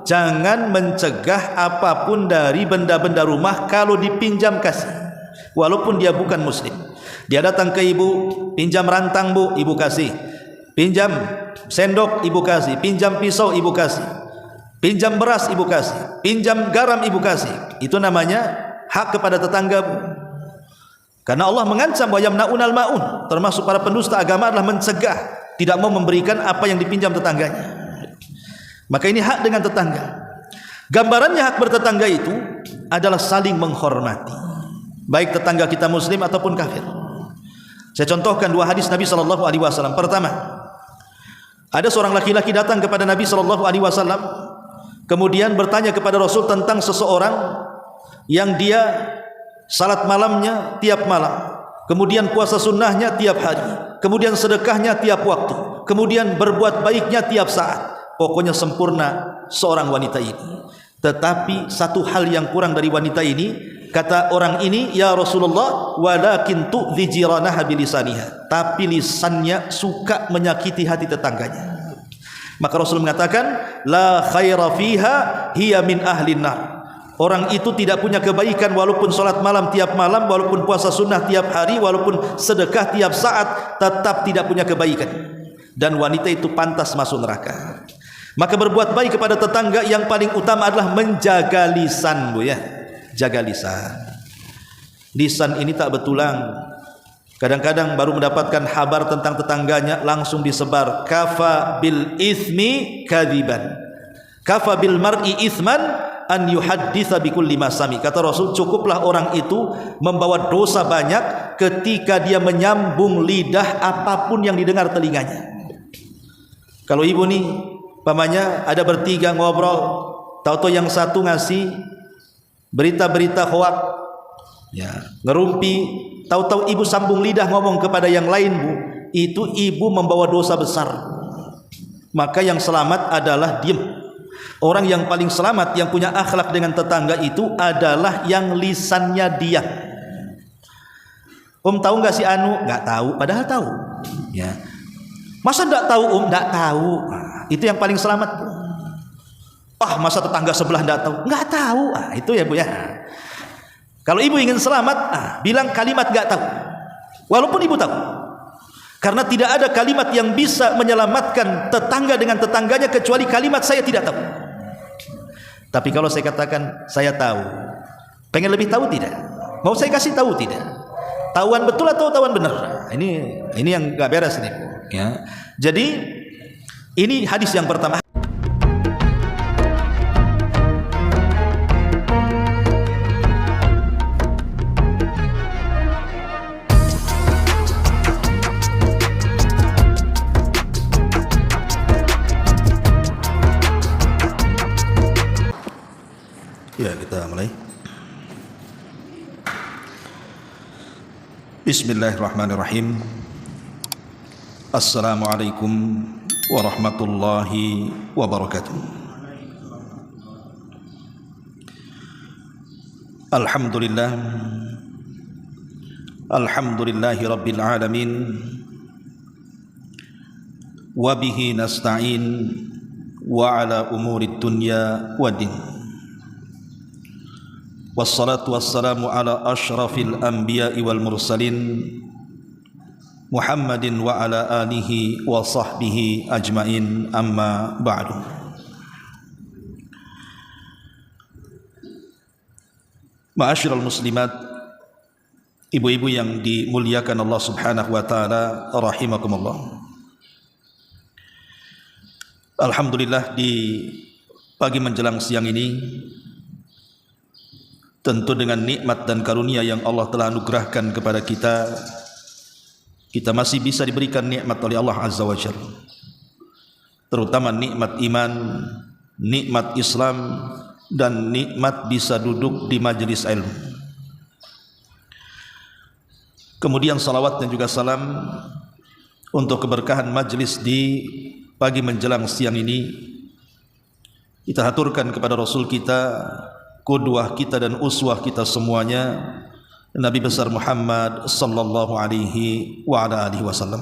jangan mencegah apapun dari benda-benda rumah kalau dipinjam kasih, walaupun dia bukan muslim. Dia datang ke ibu, pinjam rantang bu, ibu kasih. Pinjam sendok, ibu kasih. Pinjam pisau, ibu kasih. Pinjam beras, ibu kasih. Pinjam garam, ibu kasih. Itu namanya hak kepada tetangga bu. Karena Allah mengancam wa yamna'unal ma'un, termasuk para pendusta agama adalah mencegah, tidak mau memberikan apa yang dipinjam tetangganya. Maka ini hak dengan tetangga. Gambarannya hak bertetangga itu adalah saling menghormati, baik tetangga kita muslim ataupun kafir. Saya contohkan dua hadis Nabi SAW. Pertama, ada seorang laki-laki datang kepada Nabi SAW, kemudian bertanya kepada Rasul tentang seseorang yang dia salat malamnya tiap malam, kemudian puasa sunnahnya tiap hari, kemudian sedekahnya tiap waktu, kemudian berbuat baiknya tiap saat. Pokoknya sempurna seorang wanita ini. Tetapi satu hal yang kurang dari wanita ini, kata orang ini, ya Rasulullah, walakin tu'dhi jiranaha bilisaniha, tapi lisannya suka menyakiti hati tetangganya. Maka Rasul mengatakan, la khaira fiha hiya min ahlin nar. Orang itu tidak punya kebaikan walaupun salat malam tiap malam, walaupun puasa sunnah tiap hari, walaupun sedekah tiap saat, tetap tidak punya kebaikan. Dan wanita itu pantas masuk neraka. Maka berbuat baik kepada tetangga yang paling utama adalah menjaga lisan bu ya. Jaga lisan. Lisan ini tak betulang. Kadang-kadang baru mendapatkan kabar tentang tetangganya langsung disebar. Kafa bil ithmi kadiban. Kafa bil mar'i ithman an yuhadditsa bikulli ma sami. Kata Rasul, cukuplah orang itu membawa dosa banyak ketika dia menyambung lidah apapun yang didengar telinganya. Kalau ibu nih pamannya ada bertiga ngobrol, tahu-tahu yang satu ngasih berita-berita hoak, ya, ngerumpi, tahu-tahu ibu sambung lidah ngomong kepada yang lain bu, itu ibu membawa dosa besar. Maka yang selamat adalah diam. Orang yang paling selamat, yang punya akhlak dengan tetangga itu adalah yang lisannya diam. Tahu nggak si Anu? Nggak tahu, padahal tahu. Ya. Masa nggak tahu nggak tahu. Nah, itu yang paling selamat bu. Masa tetangga sebelah nggak tahu? Nggak tahu. Itu ya bu ya. Kalau ibu ingin selamat, bilang kalimat nggak tahu, walaupun ibu tahu. Karena tidak ada kalimat yang bisa menyelamatkan tetangga dengan tetangganya kecuali kalimat saya tidak tahu. Tapi kalau saya katakan saya tahu, pengen lebih tahu tidak? Mau saya kasih tahu tidak? Tahuan betul atau tahuan benar? Ini yang nggak beres nih bu. Ya. Jadi ini hadis yang pertama. Ya, kita mulai. Bismillahirrahmanirrahim. Assalamualaikum warahmatullahi wabarakatuh. Alhamdulillah. Alhamdulillahi rabbil alamin. Wa bihi nasta'in wa ala umuri dunya waddin. Wassalatu wassalamu ala ashrafil anbiya'i wal mursalin Muhammadin wa ala alihi wa sahbihi ajmain, amma ba'du. Ma'asyiral muslimat, ibu-ibu yang dimuliakan Allah Subhanahu wa taala, rahimakumullah. Alhamdulillah, di pagi menjelang siang ini, tentu dengan nikmat dan karunia yang Allah telah anugerahkan kepada kita, kita masih bisa diberikan nikmat oleh Allah Azza wa Jalla, terutama nikmat iman, nikmat Islam, dan nikmat bisa duduk di majelis ilmu. Kemudian salawat dan juga salam untuk keberkahan majelis di pagi menjelang siang ini kita haturkan kepada Rasul kita, qudwah kita dan uswah kita semuanya, Nabi besar Muhammad sallallahu alaihi wa ala alihi wasallam.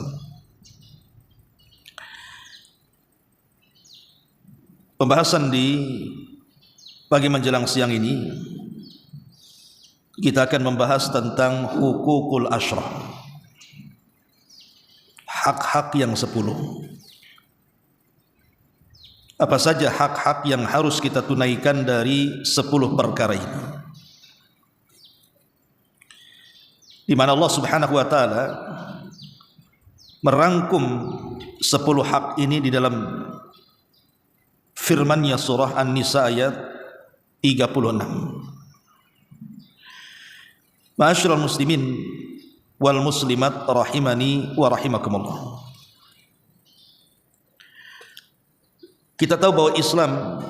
Pembahasan di pagi menjelang siang ini kita akan membahas tentang hukukul asyrah, hak-hak yang 10. Apa saja hak-hak yang harus kita tunaikan dari 10 perkara ini, di mana Allah Subhanahu wa taala merangkum 10 hak ini di dalam firman-Nya surah An-Nisa ayat 36. Ma'asyiral muslimin wal muslimat rahimani wa rahimakumullah. Kita tahu bahwa Islam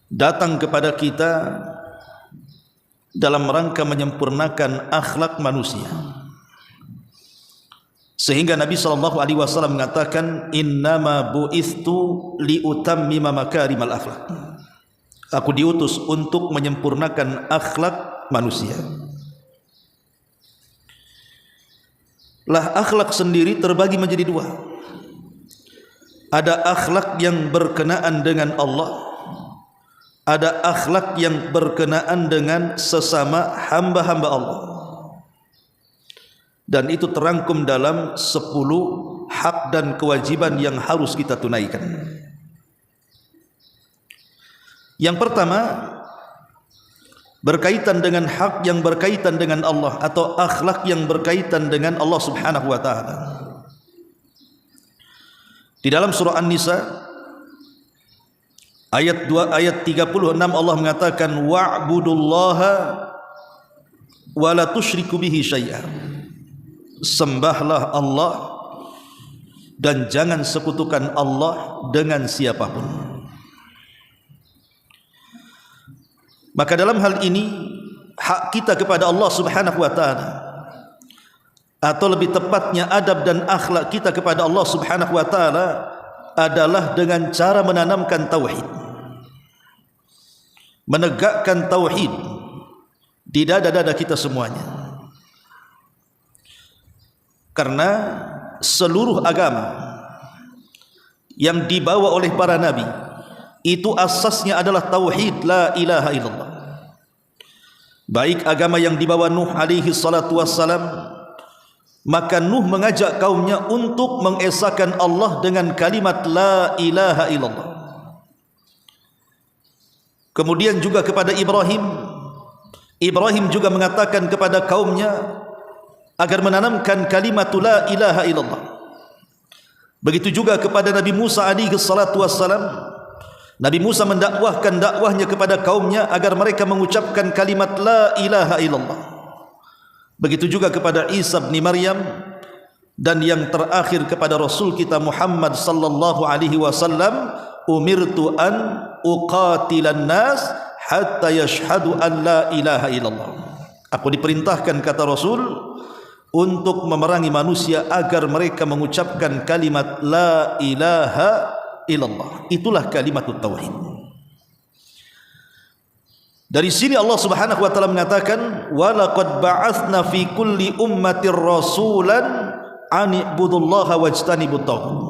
datang kepada kita dalam rangka menyempurnakan akhlak manusia. Sehingga Nabi SAW mengatakan, innama bu'ithtu liutammima makarimal akhlak. Aku diutus untuk menyempurnakan akhlak manusia. Lah akhlak sendiri terbagi menjadi 2. Ada akhlak yang berkenaan dengan Allah, ada akhlak yang berkenaan dengan sesama hamba-hamba Allah. Dan itu terangkum dalam 10 hak dan kewajiban yang harus kita tunaikan. Yang pertama, berkaitan dengan hak yang berkaitan dengan Allah atau akhlak yang berkaitan dengan Allah Subhanahu wa taala. Di dalam surah An-Nisa ayat 2 ayat 36 Allah mengatakan, wa'budullaha wa la tusyriku bihi syai'a. Sembahlah Allah dan jangan sekutukan Allah dengan siapapun. Maka dalam hal ini hak kita kepada Allah Subhanahu wa taala, atau lebih tepatnya adab dan akhlak kita kepada Allah Subhanahu wa taala adalah dengan cara menanamkan tauhid, menegakkan tauhid di dada-dada kita semuanya. Karena seluruh agama yang dibawa oleh para nabi itu asasnya adalah tauhid la ilaha illallah. Baik agama yang dibawa Nuh alaihi salatu wassalam, maka Nuh mengajak kaumnya untuk mengesahkan Allah dengan kalimat la ilaha illallah. Kemudian juga kepada Ibrahim juga mengatakan kepada kaumnya agar menanamkan kalimat la ilaha illallah. Begitu juga kepada Nabi Musa alaihi salatu wassalam, Nabi Musa mendakwahkan dakwahnya kepada kaumnya agar mereka mengucapkan kalimat la ilaha illallah. Begitu juga kepada Isa bin Maryam, dan yang terakhir kepada Rasul kita Muhammad sallallahu alaihi wasallam, umirtu an uqatilan nas hatta yashhadu an la ilaha illallah. Aku diperintahkan, kata Rasul, untuk memerangi manusia agar mereka mengucapkan kalimat la ilaha illallah. Itulah kalimatut tauhid. Dari sini Allah Subhanahu wa taala mengatakan, wa laqad ba'atsna fi kulli ummatir rasulan an ibudullaha wajtanibut taghut.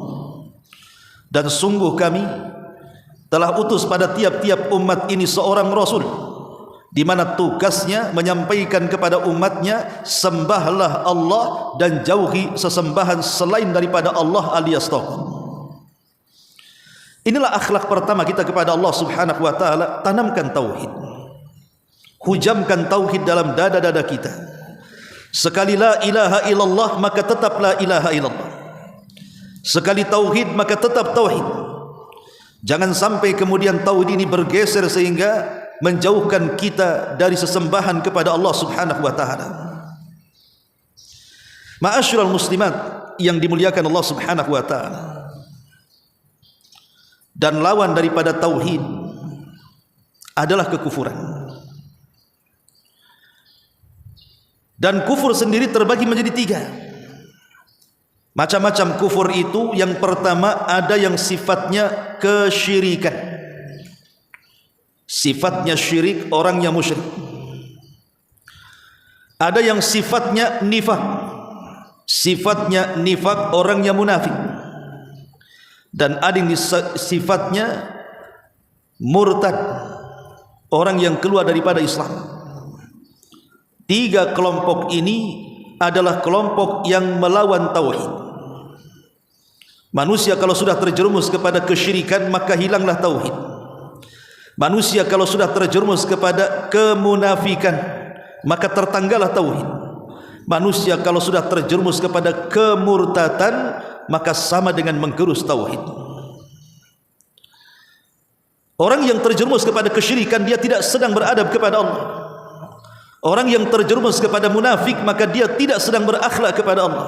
Dan sungguh kami telah utus pada tiap-tiap umat ini seorang rasul, di mana tugasnya menyampaikan kepada umatnya, sembahlah Allah dan jauhi sesembahan selain daripada Allah alias taghut. Inilah akhlak pertama kita kepada Allah Subhanahu wa taala, tanamkan tauhid. Hujamkan tauhid dalam dada-dada kita. Sekali la ilaha illallah maka tetap la ilaha illallah. Sekali tauhid maka tetap tauhid. Jangan sampai kemudian tauhid ini bergeser sehingga menjauhkan kita dari sesembahan kepada Allah Subhanahu wa taala. Ma'asyiral muslimat yang dimuliakan Allah Subhanahu wa taala, dan lawan daripada tauhid adalah kekufuran. Dan kufur sendiri terbagi menjadi 3. Macam-macam kufur itu, yang pertama ada yang sifatnya kesyirikan, sifatnya syirik, orangnya musyrik. Ada yang sifatnya nifak, sifatnya nifak, orangnya munafik. dan ada yang sifatnya murtad, orang yang keluar daripada Islam. Tiga kelompok ini adalah kelompok yang melawan tauhid. Manusia kalau sudah terjerumus kepada kesyirikan, maka hilanglah tauhid. Manusia kalau sudah terjerumus kepada kemunafikan, maka tertanggallah tauhid. Manusia kalau sudah terjerumus kepada kemurtatan, maka sama dengan menggerus tauhid. Orang yang terjerumus kepada kesyirikan, dia tidak sedang beradab kepada Allah. Orang yang terjerumus kepada munafik, maka dia tidak sedang berakhlak kepada Allah.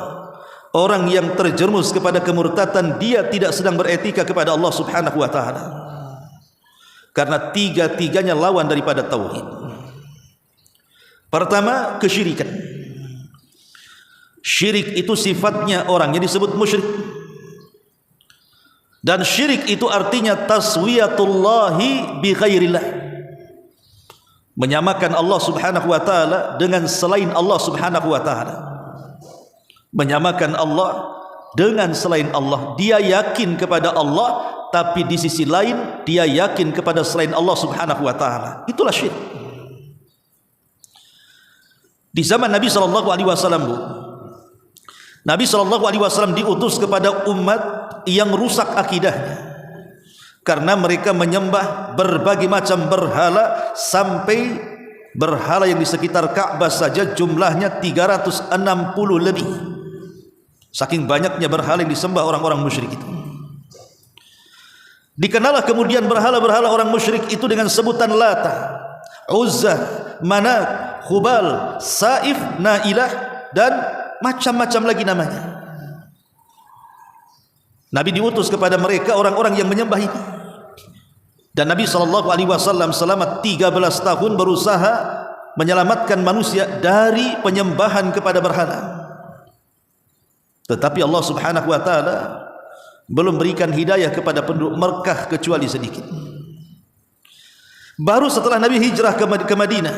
Orang yang terjerumus kepada kemurtatan, dia tidak sedang beretika kepada Allah Subhanahu wa ta'ala. Karena tiga-tiganya lawan daripada tauhid. Pertama, kesyirikan. Syirik itu sifatnya orang yang disebut musyrik. Dan syirik itu artinya taswiyatullahi bi ghairillah, menyamakan Allah Subhanahu wa ta'ala dengan selain Allah Subhanahu wa ta'ala. Menyamakan Allah dengan selain Allah. Dia yakin kepada Allah, tapi di sisi lain dia yakin kepada selain Allah Subhanahu wa ta'ala. Itulah syirik. Di zaman Nabi SAW, Nabi SAW diutus kepada umat yang rusak akidahnya, karena mereka menyembah berbagai macam berhala, sampai berhala yang di sekitar Ka'bah saja jumlahnya 360 lebih. Saking banyaknya berhala yang disembah orang-orang musyrik itu. Dikenallah kemudian berhala-berhala orang musyrik itu dengan sebutan Lata, Uzza, Manat, Hubal, Saif, Nailah, dan macam-macam lagi namanya. Nabi diutus kepada mereka orang-orang yang menyembah ini. Dan Nabi SAW selama 13 tahun berusaha menyelamatkan manusia dari penyembahan kepada berhala. Tetapi Allah Subhanahu wa ta'ala belum berikan hidayah kepada penduduk Mekah kecuali sedikit. Baru setelah Nabi hijrah ke Madinah,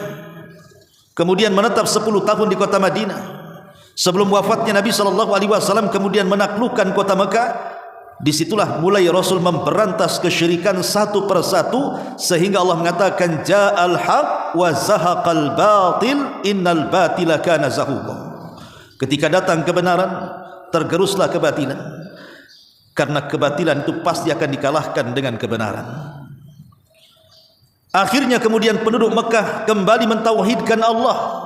kemudian menetap 10 tahun di kota Madinah, sebelum wafatnya Nabi SAW kemudian menaklukkan kota Mekah. Disitulah mulai Rasul memberantas kesyirikan satu persatu, sehingga Allah mengatakan ja'al haq wa zahaqal batil innal batila kana zahuqa. Ketika datang kebenaran, tergeruslah kebatilan, karena kebatilan itu pasti akan dikalahkan dengan kebenaran. Akhirnya kemudian penduduk Mekah kembali mentauhidkan Allah.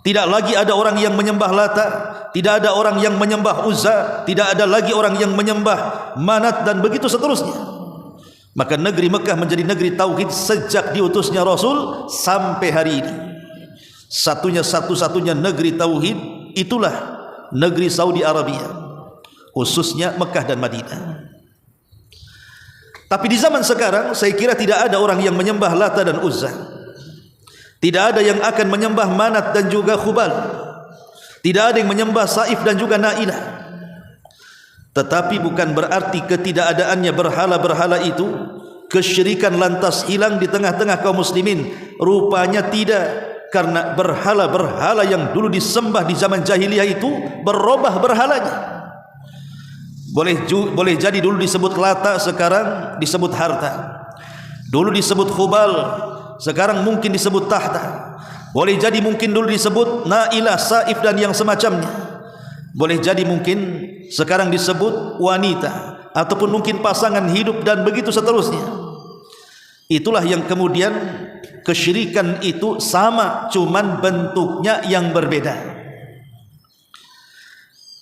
Tidak lagi ada orang yang menyembah Lata, tidak ada orang yang menyembah Uzza, tidak ada lagi orang yang menyembah Manat, dan begitu seterusnya. Maka negeri Mekah menjadi negeri tauhid sejak diutusnya Rasul sampai hari ini. Satu-satunya negeri tauhid itulah negeri Saudi Arabia, khususnya Mekah dan Madinah. Tapi di zaman sekarang saya kira tidak ada orang yang menyembah Lata dan Uzza. Tidak ada yang akan menyembah Manat dan juga Hubal. Tidak ada yang menyembah Saif dan juga Nailah. Tetapi bukan berarti ketidakadaannya berhala-berhala itu, kesyirikan lantas hilang di tengah-tengah kaum muslimin. Rupanya tidak, karena berhala-berhala yang dulu disembah di zaman jahiliyah itu berubah berhalanya. Boleh jadi dulu disebut Lata, sekarang disebut harta. Dulu disebut Hubal, sekarang mungkin disebut tahta. Boleh jadi mungkin dulu disebut Nailah, Saif dan yang semacamnya. Boleh jadi mungkin sekarang disebut wanita, ataupun mungkin pasangan hidup, dan begitu seterusnya. Itulah yang kemudian kesyirikan itu sama, cuman bentuknya yang berbeda.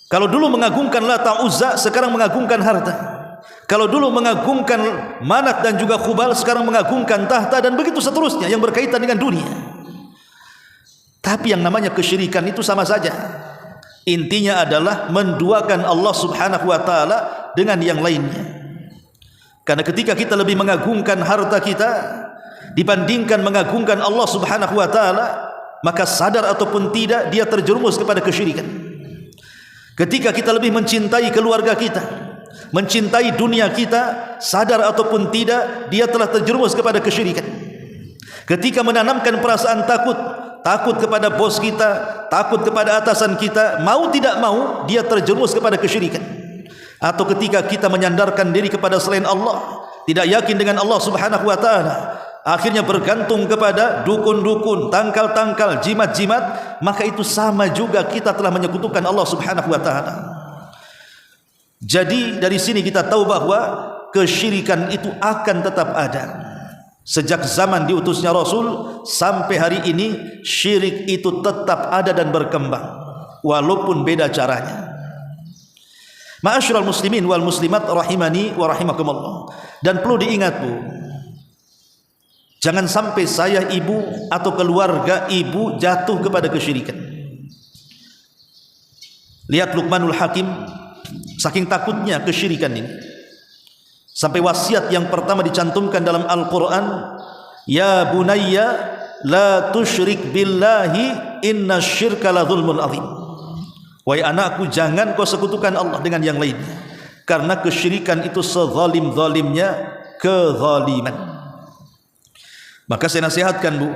Kalau dulu mengagungkan Lata Uzza, sekarang mengagungkan harta. Kalau dulu mengagungkan Manat dan juga Hubal, sekarang mengagungkan tahta, dan begitu seterusnya yang berkaitan dengan dunia. Tapi yang namanya kesyirikan itu sama saja. Intinya adalah menduakan Allah Subhanahu wa ta'ala dengan yang lainnya. Karena ketika kita lebih mengagungkan harta kita dibandingkan mengagungkan Allah Subhanahu wa ta'ala, maka sadar ataupun tidak dia terjerumus kepada kesyirikan. Ketika kita lebih mencintai keluarga kita, mencintai dunia kita, sadar ataupun tidak dia telah terjerumus kepada kesyirikan. Ketika menanamkan perasaan takut kepada bos kita, takut kepada atasan kita, mau tidak mau dia terjerumus kepada kesyirikan. atau ketika kita menyandarkan diri kepada selain Allah, tidak yakin dengan Allah Subhanahu wa taala, akhirnya bergantung kepada dukun-dukun, tangkal-tangkal, jimat-jimat, maka itu sama juga kita telah menyekutukan Allah Subhanahu wa taala. Jadi dari sini kita tahu bahwa kesyirikan itu akan tetap ada. Sejak zaman diutusnya Rasul sampai hari ini, syirik itu tetap ada dan berkembang, walaupun beda caranya. Ma'asyiral muslimin wal muslimat rahimani wa rahimakumullah. Dan perlu diingat, Bu, jangan sampai saya, ibu atau keluarga ibu jatuh kepada kesyirikan. Lihat Luqmanul Hakim, saking takutnya kesyirikan ini, sampai wasiat yang pertama dicantumkan dalam Al-Quran, ya bunayya la tusyrik billahi inna syirka la zulmun azim. Wahai anakku, jangan kau sekutukan Allah dengan yang lainnya, karena kesyirikan itu sezalim-zalimnya kezaliman. Maka saya nasihatkan, Bu,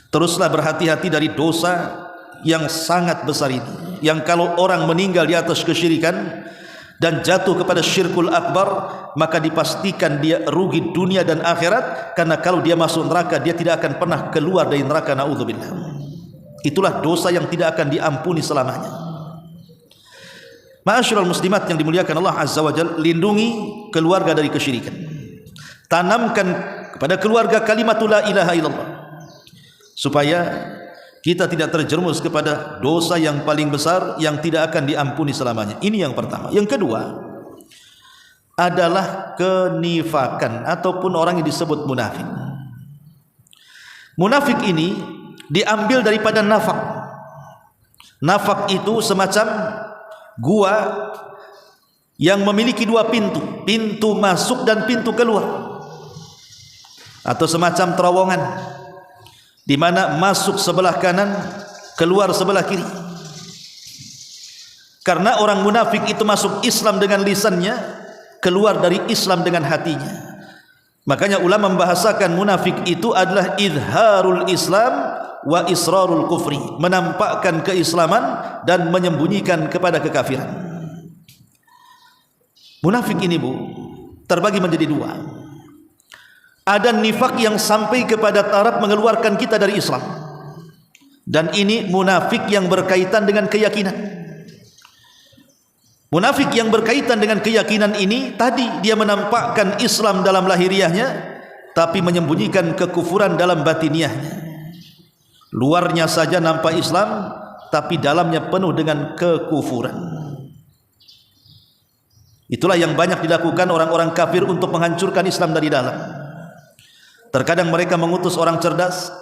teruslah berhati-hati dari dosa yang sangat besar ini, yang kalau orang meninggal di atas kesyirikan dan jatuh kepada syirkul akbar, maka dipastikan dia rugi dunia dan akhirat, karena kalau dia masuk neraka dia tidak akan pernah keluar dari neraka, naudzubillah. Itulah dosa yang tidak akan diampuni selamanya. Ma'asyiral muslimat yang dimuliakan Allah Azza wa Jalla, lindungi keluarga dari kesyirikan. Tanamkan kepada keluarga kalimatul la ilaha illallah, supaya kita tidak terjerumus kepada dosa yang paling besar yang tidak akan diampuni selamanya. Ini yang pertama. Yang kedua adalah kenifakan ataupun orang yang disebut munafik. Munafik ini diambil daripada nafak. Nafak itu semacam gua yang memiliki dua pintu, pintu masuk dan pintu keluar, atau semacam terowongan di mana masuk sebelah kanan, keluar sebelah kiri. Karena orang munafik itu masuk Islam dengan lisannya, keluar dari Islam dengan hatinya. Makanya ulama membahasakan munafik itu adalah izharul Islam wa israrul kufri, menampakkan keislaman dan menyembunyikan kepada kekafiran. Munafik ini, Bu, terbagi menjadi dua. Ada nifak yang sampai kepada taraf mengeluarkan kita dari Islam, dan ini munafik yang berkaitan dengan keyakinan. Munafik yang berkaitan dengan keyakinan ini tadi dia menampakkan Islam dalam lahiriahnya, tapi menyembunyikan kekufuran dalam batiniahnya. Luarnya saja nampak Islam, tapi dalamnya penuh dengan kekufuran. Itulah yang banyak dilakukan orang-orang kafir untuk menghancurkan Islam dari dalam. Terkadang mereka mengutus orang cerdas,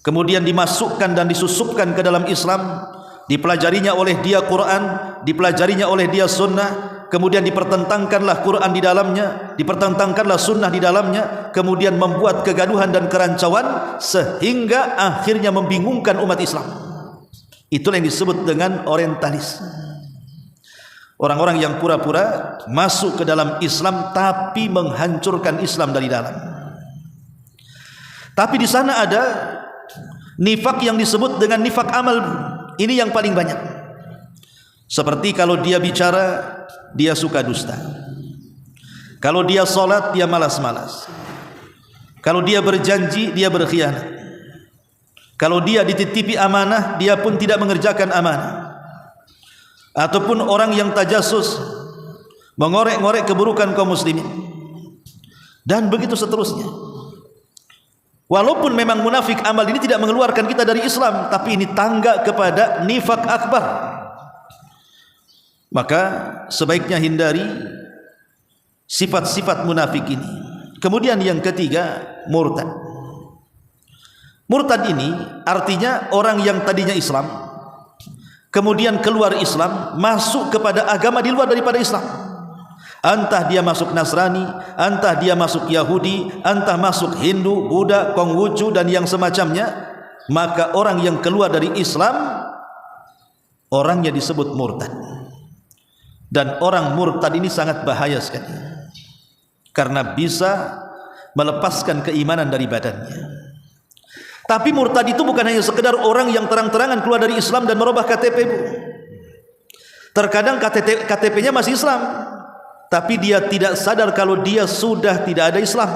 kemudian dimasukkan dan disusupkan ke dalam Islam, dipelajarinya oleh dia Quran, dipelajarinya oleh dia sunnah, kemudian dipertentangkanlah Quran di dalamnya, dipertentangkanlah sunnah di dalamnya, kemudian membuat kegaduhan dan kerancuan sehingga akhirnya membingungkan umat Islam. Itulah yang disebut dengan orientalis. Orang-orang yang pura-pura masuk ke dalam Islam tapi menghancurkan Islam dari dalam. Tapi di sana ada nifak yang disebut dengan nifak amal. Ini yang paling banyak. Seperti kalau dia bicara, dia suka dusta. Kalau dia sholat, dia malas-malas. Kalau dia berjanji, dia berkhianat. Kalau dia dititipi amanah, dia pun tidak mengerjakan amanah. Ataupun orang yang tajasus, mengorek-ngorek keburukan kaum muslimin, dan begitu seterusnya. Walaupun memang munafik amal ini tidak mengeluarkan kita dari Islam, tapi ini tangga kepada nifak akbar. Maka sebaiknya hindari sifat-sifat munafik ini. Kemudian yang ketiga, murtad. Murtad ini artinya orang yang tadinya Islam, kemudian keluar Islam, masuk kepada agama di luar daripada Islam. Entah dia masuk Nasrani, entah dia masuk Yahudi, entah masuk Hindu, Buddha, Konghucu dan yang semacamnya, maka orang yang keluar dari Islam, orangnya disebut murtad. Dan orang murtad ini sangat bahaya sekali, karena bisa melepaskan keimanan dari badannya. Tapi murtad itu bukan hanya sekedar orang yang terang-terangan keluar dari Islam dan merubah KTP, Bu. Terkadang KTP-nya masih Islam, tapi dia tidak sadar kalau dia sudah tidak ada Islam.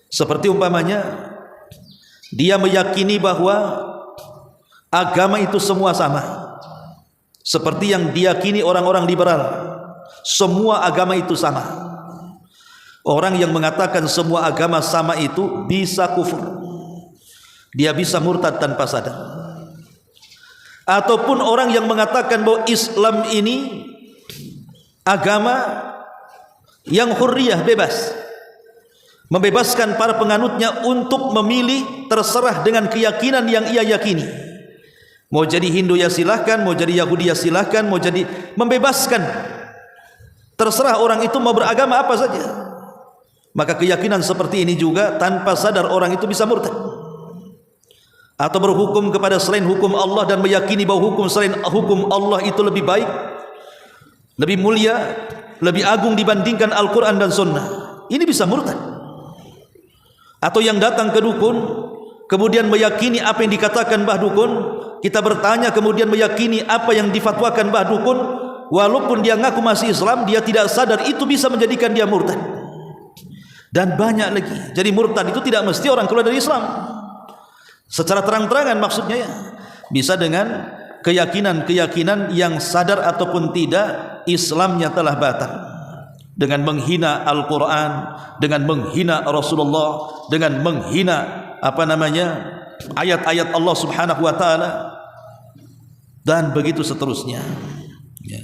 Seperti umpamanya dia meyakini bahwa agama itu semua sama, seperti yang diyakini orang-orang liberal, semua agama itu sama. Orang yang mengatakan semua agama sama itu bisa kufur, dia bisa murtad tanpa sadar. Ataupun orang yang mengatakan bahwa Islam ini agama yang hurriyah, bebas, membebaskan para penganutnya untuk memilih terserah dengan keyakinan yang ia yakini. Mau jadi Hindu ya silahkan, mau jadi Yahudi ya silahkan, mau jadi, membebaskan, terserah orang itu mau beragama apa saja. Maka keyakinan seperti ini juga tanpa sadar orang itu bisa murtad, atau berhukum kepada selain hukum Allah dan meyakini bahwa hukum selain hukum Allah itu lebih baik, lebih mulia, lebih agung dibandingkan Al-Quran dan Sunnah. Ini bisa murtad. Atau yang datang ke dukun kemudian meyakini apa yang dikatakan Mbah Dukun, kita bertanya kemudian meyakini apa yang difatwakan Mbah Dukun, walaupun dia ngaku masih Islam, dia tidak sadar itu bisa menjadikan dia murtad. Dan banyak lagi. Jadi murtad itu tidak mesti orang keluar dari Islam secara terang-terangan, maksudnya ya, bisa dengan keyakinan-keyakinan yang sadar ataupun tidak Islamnya telah batal, dengan menghina Al-Quran, dengan menghina Rasulullah, dengan menghina ayat-ayat Allah Subhanahu wa ta'ala, dan begitu seterusnya ya.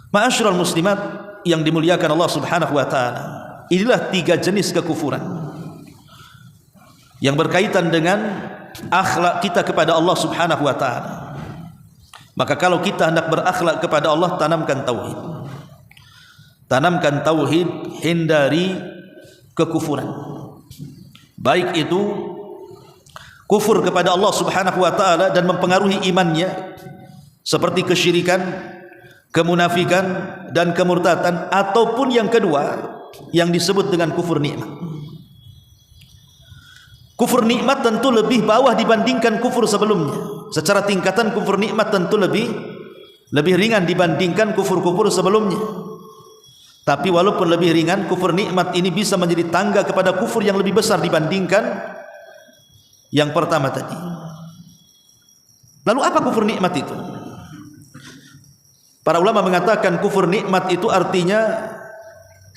Ma'asyiral muslimat yang dimuliakan Allah Subhanahu wa ta'ala, inilah 3 jenis kekufuran yang berkaitan dengan akhlak kita kepada Allah Subhanahu wa ta'ala. Maka kalau kita hendak berakhlak kepada Allah, tanamkan tauhid. Tanamkan tauhid, hindari kekufuran. Baik itu kufur kepada Allah Subhanahu wa ta'ala dan mempengaruhi imannya, seperti kesyirikan, kemunafikan dan kemurtadan, ataupun yang kedua yang disebut dengan kufur nikmat. Kufur nikmat tentu lebih bawah dibandingkan kufur sebelumnya. Secara tingkatan kufur nikmat tentu lebih ringan dibandingkan kufur-kufur sebelumnya. Tapi walaupun lebih ringan, kufur nikmat ini bisa menjadi tangga kepada kufur yang lebih besar dibandingkan yang pertama tadi. Lalu apa kufur nikmat itu? Para ulama mengatakan kufur nikmat itu artinya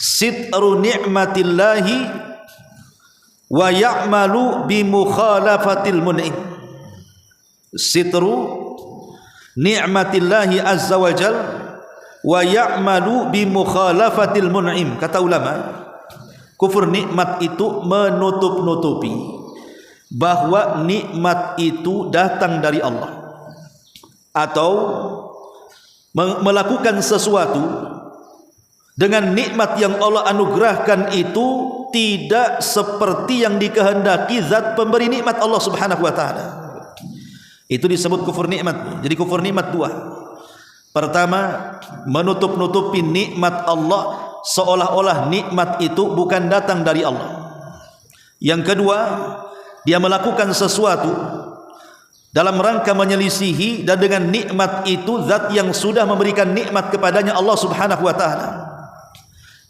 sitru ni'matillahi wa ya'malu bi mukhalafatil mun'im. Sitru ni'matillahi azza wa jal wa ya'malu bi mukhalafatil mun'im. Kata ulama, kufur nikmat itu menutup-nutupi bahwa nikmat itu datang dari Allah, atau melakukan sesuatu dengan nikmat yang Allah anugerahkan itu tidak seperti yang dikehendaki zat pemberi nikmat Allah Subhanahu wa ta'ala. Itu disebut kufur nikmat. Jadi kufur nikmat 2. Pertama, menutup-nutupi nikmat Allah seolah-olah nikmat itu bukan datang dari Allah. Yang kedua, dia melakukan sesuatu dalam rangka menyelisihi dan dengan nikmat itu zat yang sudah memberikan nikmat kepadanya, Allah Subhanahu wa ta'ala.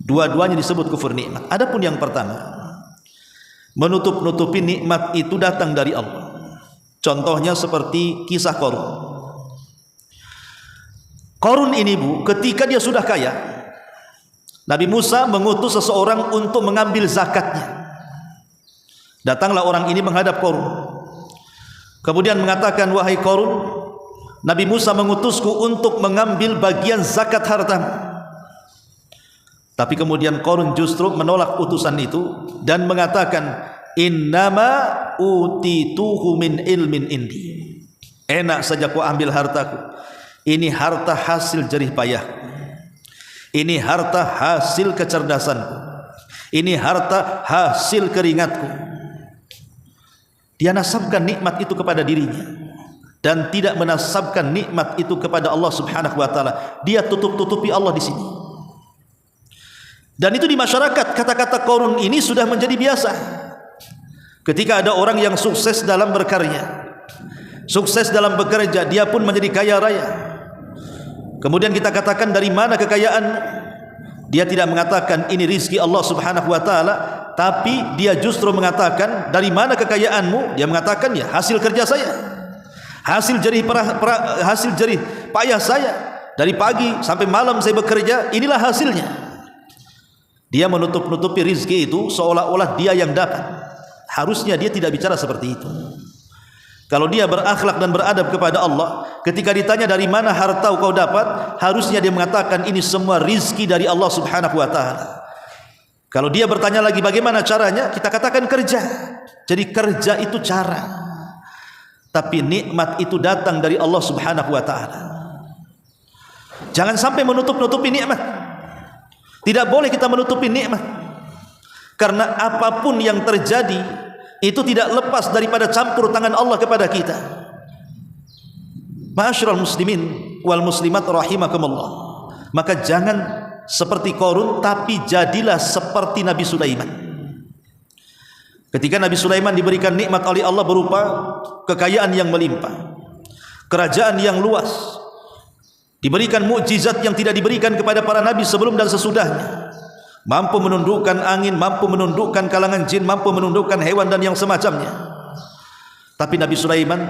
Dua-duanya disebut kufur nikmat. Adapun yang pertama, menutup-nutupi nikmat itu datang dari Allah. Contohnya seperti kisah Qarun. Qarun ini ketika dia sudah kaya, Nabi Musa mengutus seseorang untuk mengambil zakatnya. Datanglah orang ini menghadap Qarun, kemudian mengatakan, wahai Qarun, Nabi Musa mengutusku untuk mengambil bagian zakat hartamu. Tapi kemudian Qarun justru menolak utusan itu dan mengatakan, innama utituhu min ilmin indi. Enak saja kau ambil hartaku. Ini harta hasil jerih payah. Ini harta hasil kecerdasanku. Ini harta hasil keringatku. Dia nasabkan nikmat itu kepada dirinya dan tidak menasabkan nikmat itu kepada Allah Subhanahu wa ta'ala. Dia tutup-tutupi Allah di sini. Dan itu di masyarakat, kata-kata Qarun ini sudah menjadi biasa. Ketika ada orang yang sukses dalam berkarya, sukses dalam bekerja, dia pun menjadi kaya raya. Kemudian kita katakan, dari mana kekayaanmu? Dia tidak mengatakan ini rizki Allah subhanahu wa ta'ala, tapi dia justru mengatakan, dari mana kekayaanmu? Dia mengatakan, ya hasil kerja saya, hasil jerih payah saya, dari pagi sampai malam saya bekerja, inilah hasilnya. Dia menutup-nutupi rizki itu seolah-olah dia yang dapat. Harusnya dia tidak bicara seperti itu. Kalau dia berakhlak dan beradab kepada Allah, ketika ditanya dari mana harta kau dapat, harusnya dia mengatakan ini semua rizki dari Allah subhanahu wa ta'ala. Kalau dia bertanya lagi bagaimana caranya, kita katakan kerja. Jadi kerja itu cara, tapi nikmat itu datang dari Allah subhanahu wa ta'ala. Jangan sampai menutup-nutupi nikmat. Tidak boleh kita menutupi nikmat, karena apapun yang terjadi itu tidak lepas daripada campur tangan Allah kepada kita. Ma'asyiral muslimin wal muslimat rahimakumullah. Maka jangan seperti Qarun, tapi jadilah seperti Nabi Sulaiman. Ketika Nabi Sulaiman diberikan nikmat oleh Allah berupa kekayaan yang melimpah, kerajaan yang luas, diberikan mukjizat yang tidak diberikan kepada para nabi sebelum dan sesudahnya, mampu menundukkan angin, mampu menundukkan kalangan jin, mampu menundukkan hewan dan yang semacamnya. Tapi Nabi Sulaiman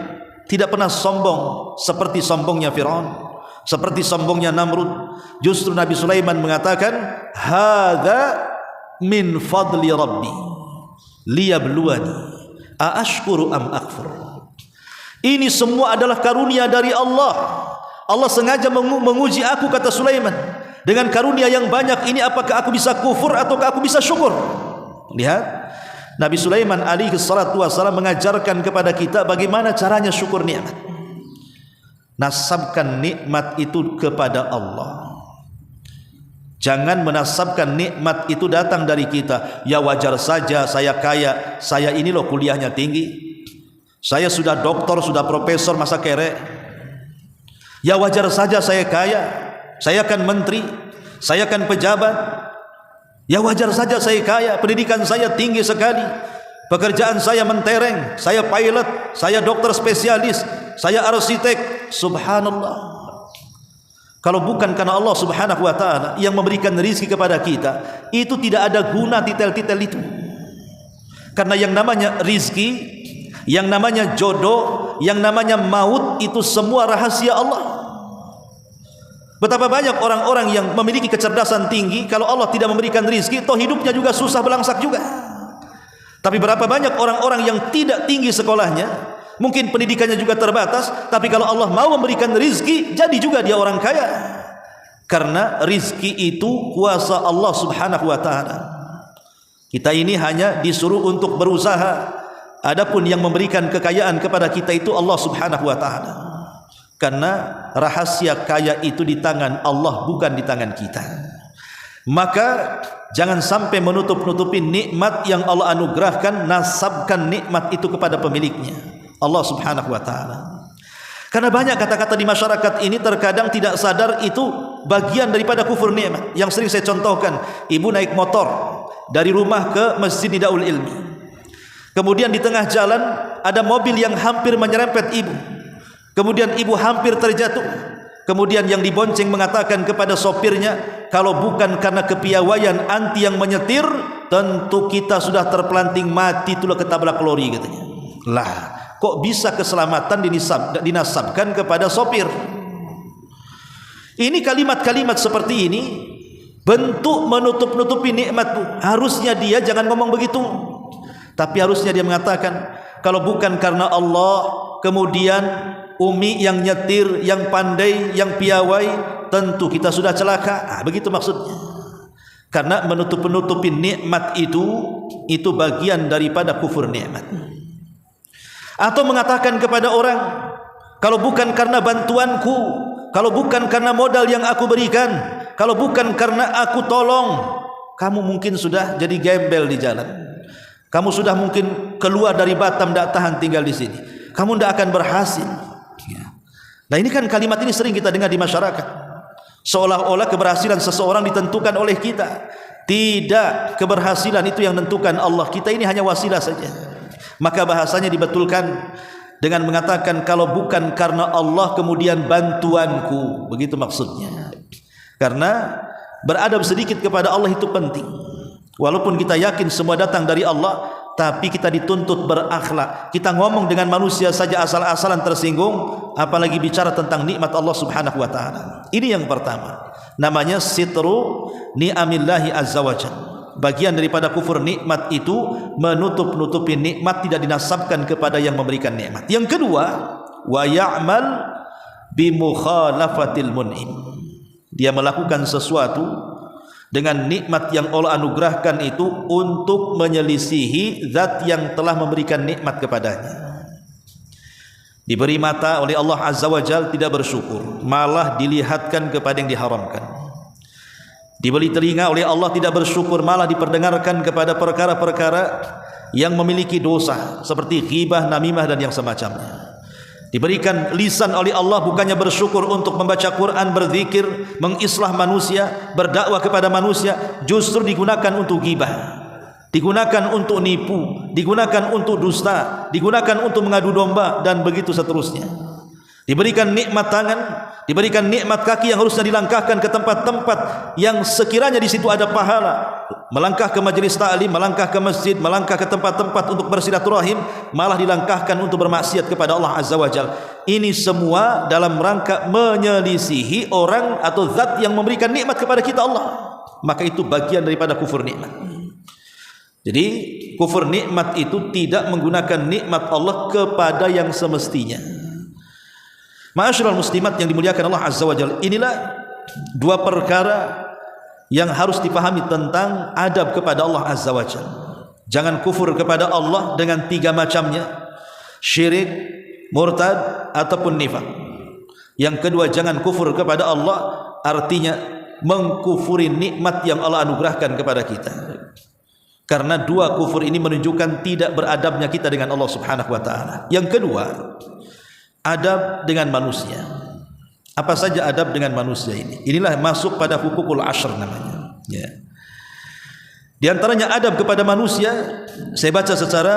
tidak pernah sombong seperti sombongnya Firaun, seperti sombongnya Namrud. Justru Nabi Sulaiman mengatakan, hadza min fadli rabbi liyabluwani aashkuru am akfur. Ini semua adalah karunia dari Allah. Allah sengaja menguji aku, kata Sulaiman, dengan karunia yang banyak ini, apakah aku bisa kufur ataukah aku bisa syukur? Lihat, Nabi Sulaiman alaihi salatu wassalam mengajarkan kepada kita bagaimana caranya syukur nikmat. Nasabkan nikmat itu kepada Allah. Jangan menasabkan nikmat itu datang dari kita. Ya wajar saja saya kaya, saya ini loh kuliahnya tinggi, saya sudah doktor, sudah profesor, masa kere. Ya wajar saja saya kaya, saya kan menteri, saya kan pejabat. Ya wajar saja saya kaya, pendidikan saya tinggi sekali, pekerjaan saya mentereng, saya pilot, saya dokter spesialis, saya arsitek. Subhanallah. Kalau bukan karena Allah subhanahu wa ta'ala yang memberikan rezeki kepada kita, itu tidak ada guna titel-titel itu. Karena yang namanya rezeki, yang namanya jodoh, yang namanya maut, itu semua rahasia Allah. Betapa banyak orang-orang yang memiliki kecerdasan tinggi, kalau Allah tidak memberikan rizki, toh hidupnya juga susah belangsak juga. Tapi berapa banyak orang-orang yang tidak tinggi sekolahnya, mungkin pendidikannya juga terbatas, tapi kalau Allah mau memberikan rizki, jadi juga dia orang kaya. Karena rizki itu kuasa Allah subhanahu wa ta'ala. Kita ini hanya disuruh untuk berusaha. Adapun yang memberikan kekayaan kepada kita itu Allah subhanahu wa ta'ala. Karena rahasia kaya itu di tangan Allah, bukan di tangan kita. Maka jangan sampai menutup-nutupi nikmat yang Allah anugerahkan. Nasabkan nikmat itu kepada pemiliknya, Allah subhanahu wa ta'ala. Karena banyak kata-kata di masyarakat ini terkadang tidak sadar itu bagian daripada kufur nikmat. Yang sering saya contohkan, ibu naik motor dari rumah ke Masjid Nidaul Ilmi, kemudian di tengah jalan ada mobil yang hampir menyerempet ibu. Kemudian ibu hampir terjatuh. Kemudian yang dibonceng mengatakan kepada sopirnya, kalau bukan karena kepiawaian anti yang menyetir, tentu kita sudah terpelanting mati, itulah ketabrak lori, katanya. Lah, kok bisa keselamatan dinasabkan kepada sopir? Ini kalimat-kalimat seperti ini bentuk menutup-nutupi nikmat, Bu. Harusnya dia jangan ngomong begitu. Tapi harusnya dia mengatakan, kalau bukan karena Allah, kemudian Umi yang nyetir, yang pandai, yang piawai, tentu kita sudah celaka. Begitu maksudnya. Karena menutup-nutupi nikmat itu bagian daripada kufur nikmat. Atau mengatakan kepada orang, kalau bukan karena bantuanku, kalau bukan karena modal yang aku berikan, kalau bukan karena aku tolong, kamu mungkin sudah jadi gembel di jalan. Kamu sudah mungkin keluar dari Batam, tidak tahan tinggal di sini. Kamu tidak akan berhasil. Nah, ini kan kalimat ini sering kita dengar di masyarakat, seolah-olah keberhasilan seseorang ditentukan oleh kita. Tidak, keberhasilan itu yang menentukan Allah. Kita ini hanya wasilah saja. Maka bahasanya dibetulkan dengan mengatakan kalau bukan karena Allah kemudian bantuanku, begitu maksudnya. Karena beradab sedikit kepada Allah itu penting. Walaupun kita yakin semua datang dari Allah, tapi kita dituntut berakhlak. Kita ngomong dengan manusia saja asal-asalan tersinggung, apalagi bicara tentang nikmat Allah Subhanahu wa taala. Ini yang pertama. Namanya sitru ni'amillahi azza wajalla. Bagian daripada kufur nikmat itu menutup-nutupi nikmat, tidak dinasabkan kepada yang memberikan nikmat. Yang kedua, wa ya'mal bi mukhalafatil mun'im. Dia melakukan sesuatu dengan nikmat yang Allah anugerahkan itu untuk menyelisihi zat yang telah memberikan nikmat kepadanya. Diberi mata oleh Allah Azza wa Jalla, tidak bersyukur, malah dilihatkan kepada yang diharamkan. Diberi telinga oleh Allah, tidak bersyukur, malah diperdengarkan kepada perkara-perkara yang memiliki dosa seperti ghibah, namimah dan yang semacamnya. Diberikan lisan oleh Allah, bukannya bersyukur untuk membaca Quran, berzikir, mengislah manusia, berdakwah kepada manusia, justru digunakan untuk ghibah, digunakan untuk nipu, digunakan untuk dusta, digunakan untuk mengadu domba, dan begitu seterusnya. Diberikan nikmat tangan, diberikan nikmat kaki yang harusnya dilangkahkan ke tempat-tempat yang sekiranya di situ ada pahala, melangkah ke majelis ta'lim, melangkah ke masjid, melangkah ke tempat-tempat untuk bersilaturahim, malah dilangkahkan untuk bermaksiat kepada Allah Azza wa Jalla. Ini semua dalam rangka menyelisihi orang atau zat yang memberikan nikmat kepada kita, Allah. Maka itu bagian daripada kufur nikmat. Jadi kufur nikmat itu tidak menggunakan nikmat Allah kepada yang semestinya. Ma'asyiral muslimat yang dimuliakan Allah Azza wa Jalla, inilah dua perkara yang harus dipahami tentang adab kepada Allah Azza wa Jalla. Jangan kufur kepada Allah dengan tiga macamnya: syirik, murtad, ataupun nifaq. Yang kedua, jangan kufur kepada Allah artinya mengkufuri nikmat yang Allah anugerahkan kepada kita. Karena dua kufur ini menunjukkan tidak beradabnya kita dengan Allah Subhanahu wa taala. Yang kedua, adab dengan manusia. Apa saja adab dengan manusia ini? Inilah masuk pada hukukul ashr namanya. Ya. Di antaranya adab kepada manusia, saya baca secara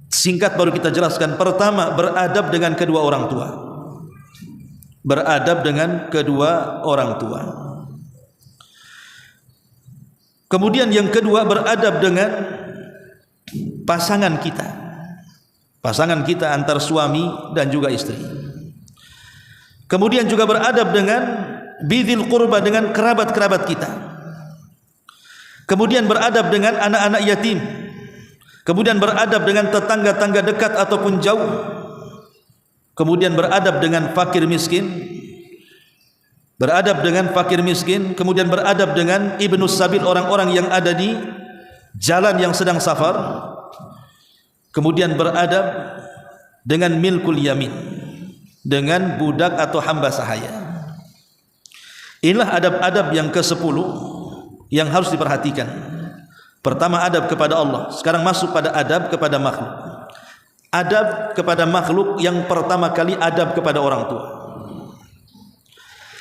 singkat baru kita jelaskan. Pertama, beradab dengan kedua orang tua. Beradab dengan kedua orang tua. Kemudian yang kedua, beradab dengan pasangan kita. Pasangan kita antar suami dan juga istri. Kemudian juga beradab dengan bidzil qurba, dengan kerabat-kerabat kita. Kemudian beradab dengan anak-anak yatim. Kemudian beradab dengan tetangga-tangga dekat ataupun jauh. Kemudian beradab dengan fakir miskin. Beradab dengan fakir miskin. Kemudian beradab dengan ibnus sabil, orang-orang yang ada di jalan yang sedang safar. Kemudian beradab dengan milkul yamin, dengan budak atau hamba sahaya. Inilah adab-adab yang ke-10 yang harus diperhatikan. Pertama, adab kepada Allah. Sekarang masuk pada adab kepada makhluk. Adab kepada makhluk yang pertama kali adab kepada orang tua.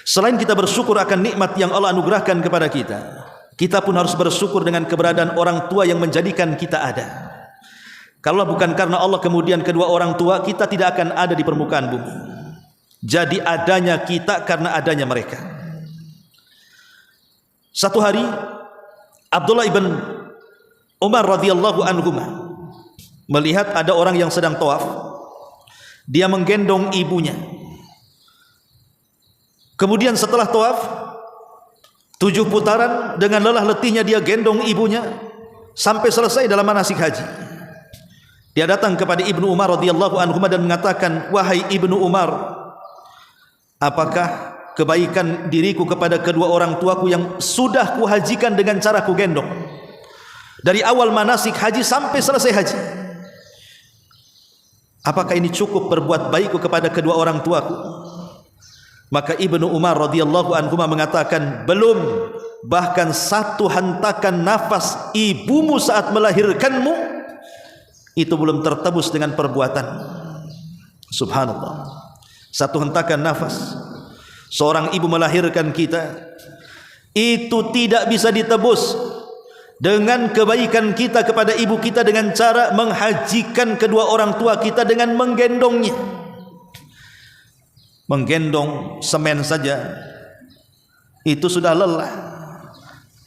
Selain kita bersyukur akan nikmat yang Allah anugerahkan kepada kita, kita pun harus bersyukur dengan keberadaan orang tua yang menjadikan kita ada. Kalau bukan karena Allah kemudian kedua orang tua, kita tidak akan ada di permukaan bumi. Jadi adanya kita karena adanya mereka. Satu hari Abdullah ibn Umar radhiyallahu anhu melihat ada orang yang sedang tawaf. Dia menggendong ibunya. Kemudian setelah tawaf 7 putaran, dengan lelah letihnya dia gendong ibunya sampai selesai dalam manasik haji. Dia datang kepada Ibnu Umar radhiyallahu anhu dan mengatakan, "Wahai Ibnu Umar, apakah kebaikan diriku kepada kedua orang tuaku yang sudah kuhajikan dengan cara ku gendong dari awal manasik haji sampai selesai haji? Apakah ini cukup berbuat baikku kepada kedua orang tuaku?" Maka Ibnu Umar radhiyallahu anhu mengatakan, "Belum, bahkan satu hentakan nafas ibumu saat melahirkanmu itu belum tertebus dengan perbuatan." Subhanallah. Satu hentakan nafas seorang ibu melahirkan kita itu tidak bisa ditebus dengan kebaikan kita kepada ibu kita dengan cara menghajikan kedua orang tua kita dengan menggendongnya. Menggendong semen saja itu sudah lelah.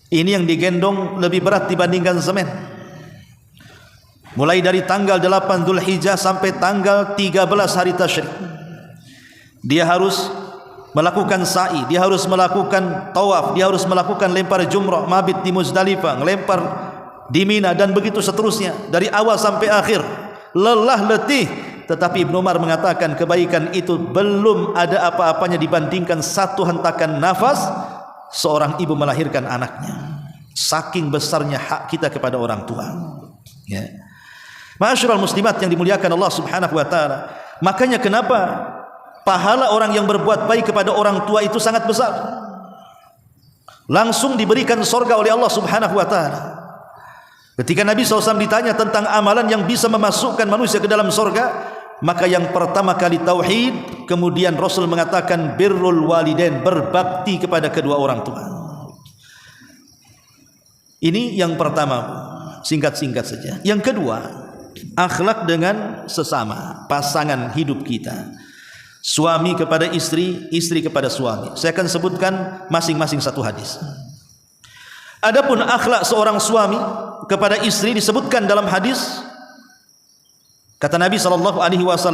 Ini yang digendong lebih berat dibandingkan semen. Mulai dari tanggal 8 Dzulhijjah sampai tanggal 13 hari tasyrik, dia harus melakukan sa'i, dia harus melakukan tawaf, dia harus melakukan lempar jumrah, mabit di Muzdalifah, lempar di Mina, dan begitu seterusnya dari awal sampai akhir. Lelah letih, tetapi Ibnu Umar mengatakan kebaikan itu belum ada apa-apanya dibandingkan satu hentakan nafas seorang ibu melahirkan anaknya. Saking besarnya hak kita kepada orang tua. Ya. Ma'asyiral muslimat yang dimuliakan Allah Subhanahu wa taala. Makanya kenapa pahala orang yang berbuat baik kepada orang tua itu sangat besar. Langsung diberikan surga oleh Allah Subhanahu wa taala. Ketika Nabi SAW ditanya tentang amalan yang bisa memasukkan manusia ke dalam surga, maka yang pertama kali tauhid, kemudian Rasul mengatakan birrul walidain, berbakti kepada kedua orang tua. Ini yang pertama, singkat-singkat saja. Yang kedua, akhlak dengan sesama, pasangan hidup kita. Suami kepada istri, istri kepada suami. Saya akan sebutkan masing-masing satu hadis. Adapun akhlak seorang suami kepada istri disebutkan dalam hadis. Kata Nabi SAW,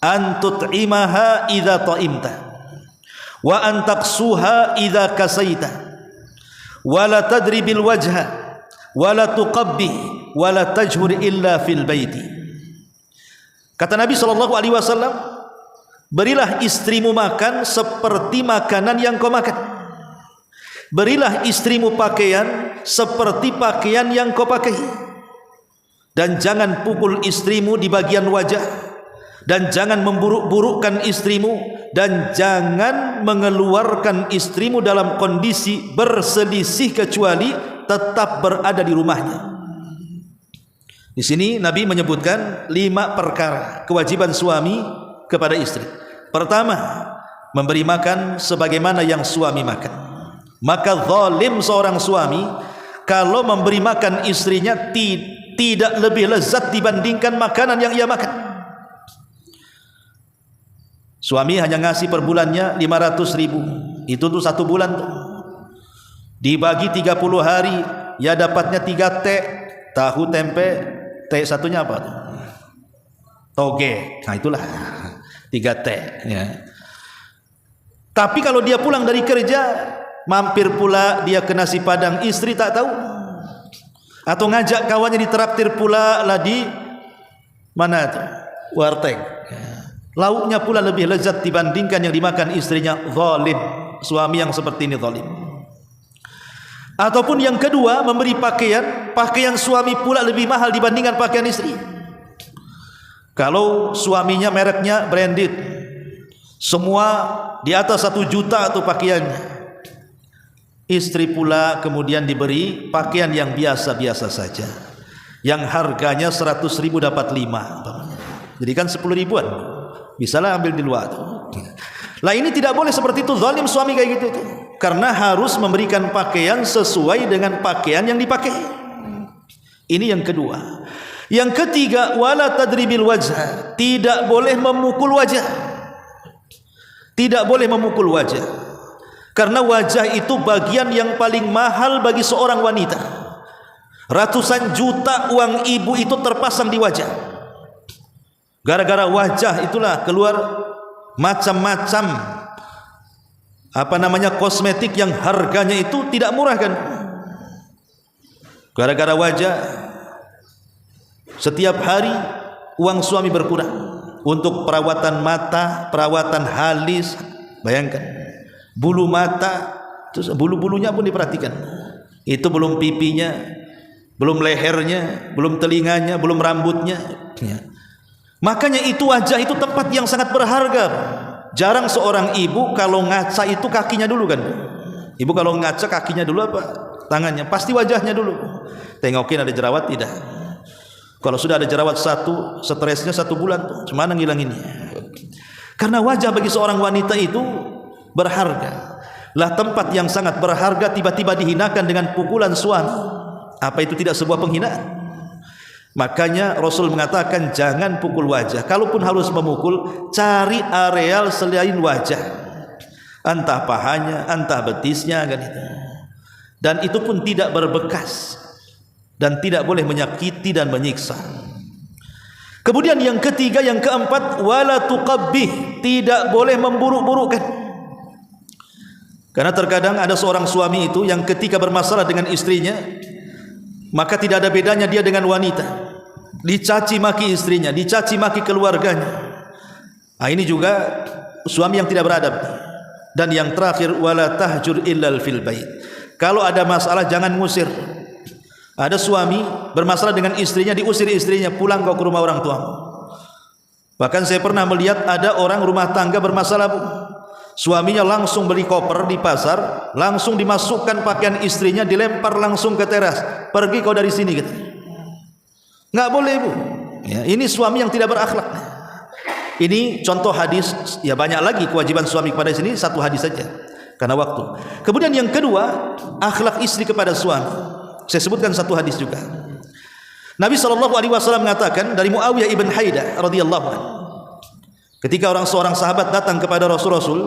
an tut'imaha idza ta'imta wa an taqsuha idza kasaita wa la tadribil wajha wa la tuqabbih wa la tajhur illa fil baiti. Kata Nabi SAW, berilah istrimu makan seperti makanan yang kau makan. Berilah istrimu pakaian seperti pakaian yang kau pakai. Dan jangan pukul istrimu di bagian wajah. Dan jangan memburuk-burukkan istrimu. Dan jangan mengeluarkan istrimu dalam kondisi berselisih kecuali tetap berada di rumahnya. Di sini Nabi menyebutkan 5 perkara kewajiban suami kepada istri. Pertama, memberi makan sebagaimana yang suami makan. Maka zalim seorang suami kalau memberi makan istrinya tidak lebih lezat dibandingkan makanan yang ia makan. Suami hanya ngasih per bulannya 500.000. Itu tuh 1 bulan tuh. Dibagi 30 hari, ya dapatnya 3 teh, tahu tempe, teh satunya apa tuh? Toge. Nah itulah 3 teh ya. Tapi kalau dia pulang dari kerja, mampir pula dia ke nasi padang, istri tak tahu. Atau ngajak kawannya ditraktir pula lah di mana itu? Warteg ya. Lauknya pula lebih lezat dibandingkan yang dimakan istrinya. Zalim. Suami yang seperti ini zalim. Ataupun yang kedua, memberi pakaian suami pula lebih mahal dibandingkan pakaian istri. Kalau suaminya mereknya branded, semua di atas 1 juta atau pakaiannya, istri pula kemudian diberi pakaian yang biasa-biasa saja, yang harganya 100.000 dapat 5. Jadi kan 10 ribuan, bisalah ambil di luar tuh. Lah ini tidak boleh seperti itu, zalim suami kayak gitu tuh. Karena harus memberikan pakaian sesuai dengan pakaian yang dipakai. Ini yang kedua. Yang ketiga, wala tadribil wajha, tidak boleh memukul wajah. Tidak boleh memukul wajah. Karena wajah itu bagian yang paling mahal bagi seorang wanita. Ratusan juta uang ibu itu terpasang di wajah. Gara-gara wajah itulah keluar macam-macam kosmetik yang harganya itu tidak murah kan. Gara-gara wajah setiap hari uang suami berkurang untuk perawatan mata, perawatan halis. Bayangkan, bulu mata, terus bulu-bulunya pun diperhatikan. Itu belum pipinya, belum lehernya, belum telinganya, belum rambutnya. Makanya itu wajah itu tempat yang sangat berharga. Jarang seorang ibu kalau ngaca itu kakinya dulu kan. Ibu kalau ngaca kakinya dulu apa? Tangannya. Pasti wajahnya dulu. Tengokin ada jerawat tidak. Kalau sudah ada jerawat satu, stresnya 1 bulan tuh. Gimana ngilanginnya? Karena wajah bagi seorang wanita itu berharga. Lah tempat yang sangat berharga tiba-tiba dihinakan dengan pukulan suami. Apa itu tidak sebuah penghinaan? Makanya Rasul mengatakan jangan pukul wajah. Kalaupun harus memukul, cari areal selain wajah, entah pahanya, entah betisnya, kan itu. Dan itu pun tidak berbekas dan tidak boleh menyakiti dan menyiksa. Kemudian yang ketiga, yang keempat, wala tuqabbih, tidak boleh memburuk-burukkan. Karena terkadang ada seorang suami itu yang ketika bermasalah dengan istrinya, maka tidak ada bedanya dia dengan wanita. Dicaci maki istrinya, dicaci maki keluarganya. Nah, ini juga suami yang tidak beradab. Dan yang terakhir, wala tahjur illal fil bait. Kalau ada masalah jangan ngusir. Ada suami bermasalah dengan istrinya, diusir istrinya, pulang kau ke rumah orang tuamu. Bahkan saya pernah melihat ada orang rumah tangga bermasalah, Bu. Suaminya langsung beli koper di pasar, langsung dimasukkan pakaian istrinya, dilempar langsung ke teras. Pergi kau dari sini, gitu. Nggak boleh, Bu. Ya, ini suami yang tidak berakhlak. Ini contoh hadis. Ya banyak lagi kewajiban suami kepada sini, satu hadis saja karena waktu. Kemudian yang kedua, akhlak istri kepada suami. Saya sebutkan satu hadis juga. Nabi SAW mengatakan dari Muawiyah ibn Haidah radhiyallahu anhu, ketika seorang sahabat datang kepada Rasul,